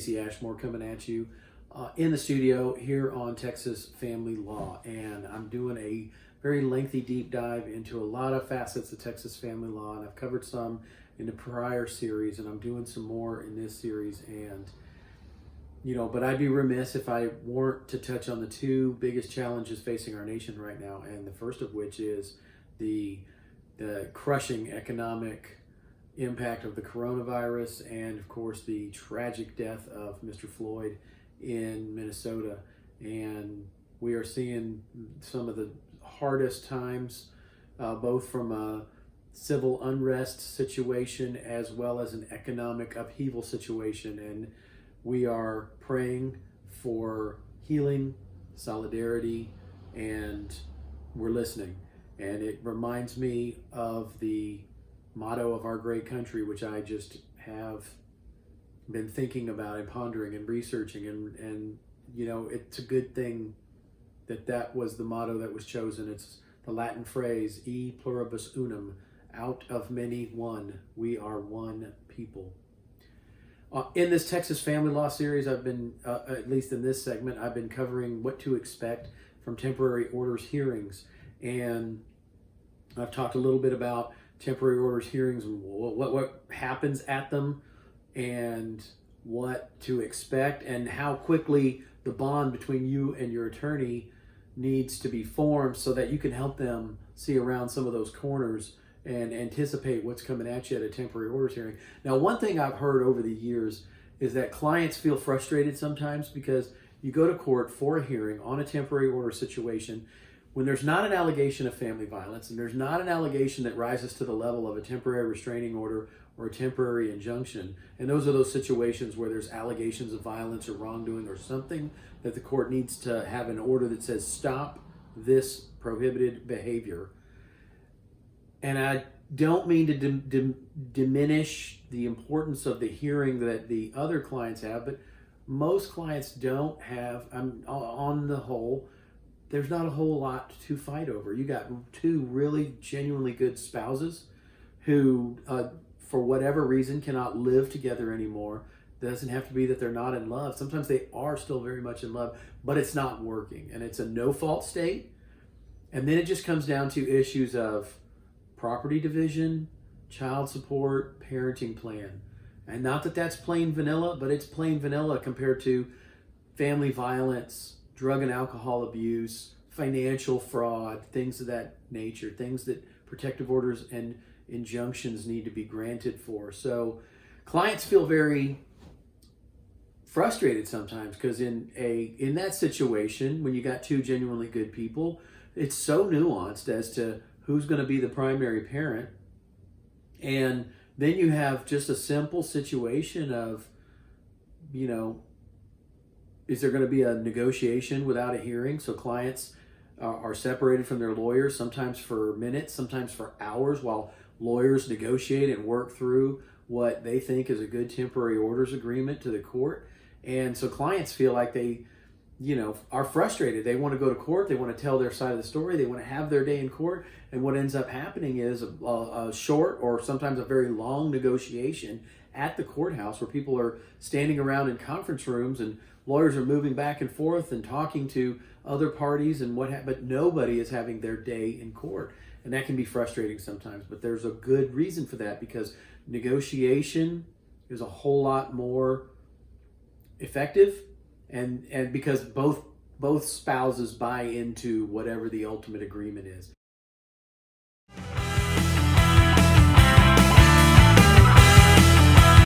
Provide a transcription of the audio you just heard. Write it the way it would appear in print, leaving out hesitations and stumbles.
Casey Ashmore coming at you in the studio here on Texas Family Law, and I'm doing a very lengthy deep dive into a lot of facets of Texas family law, and I've covered some in the prior series, and I'm doing some more in this series. And but I'd be remiss if I weren't to touch on the two biggest challenges facing our nation right now, and the first of which is the crushing economic impact of the coronavirus, and of course the tragic death of Mr. Floyd in Minnesota. And we are seeing some of the hardest times, both from a civil unrest situation as well as an economic upheaval situation, and we are praying for healing, solidarity, and we're listening. And it reminds me of the motto of our great country, which I just have been thinking about and pondering and researching, and it's a good thing that was the motto that was chosen. It's the Latin phrase, e pluribus unum, out of many one, we are one people. In this Texas Family Law series, I've been, at least in this segment, I've been covering what to expect from temporary orders hearings. And I've talked a little bit about temporary orders hearings and what happens at them, and what to expect, and how quickly the bond between you and your attorney needs to be formed so that you can help them see around some of those corners and anticipate what's coming at you at a temporary orders hearing. Now, one thing I've heard over the years is that clients feel frustrated sometimes because you go to court for a hearing on a temporary order situation when there's not an allegation of family violence, and there's not an allegation that rises to the level of a temporary restraining order or a temporary injunction. And those are those situations where there's allegations of violence or wrongdoing or something that the court needs to have an order that says, stop this prohibited behavior. And I don't mean to diminish the importance of the hearing that the other clients have, but most clients don't have, on the whole, there's not a whole lot to fight over. You got two really genuinely good spouses who, for whatever reason, cannot live together anymore. It doesn't have to be that they're not in love. Sometimes they are still very much in love, but it's not working, and it's a no-fault state. And then it just comes down to issues of property division, child support, parenting plan. And not that that's plain vanilla, but it's plain vanilla compared to family violence, drug and alcohol abuse, financial fraud, things of that nature, things that protective orders and injunctions need to be granted for. So clients feel very frustrated sometimes because in that situation, when you got two genuinely good people, it's so nuanced as to who's going to be the primary parent. And then you have just a simple situation of, is there going to be a negotiation without a hearing? So clients are separated from their lawyers, sometimes for minutes, sometimes for hours, while lawyers negotiate and work through what they think is a good temporary orders agreement to the court. And so clients feel like they, are frustrated. They want to go to court. They want to tell their side of the story. They want to have their day in court. And what ends up happening is a short or sometimes a very long negotiation at the courthouse where people are standing around in conference rooms and lawyers are moving back and forth and talking to other parties and but nobody is having their day in court. And that can be frustrating sometimes, but there's a good reason for that, because negotiation is a whole lot more effective, and because both spouses buy into whatever the ultimate agreement is.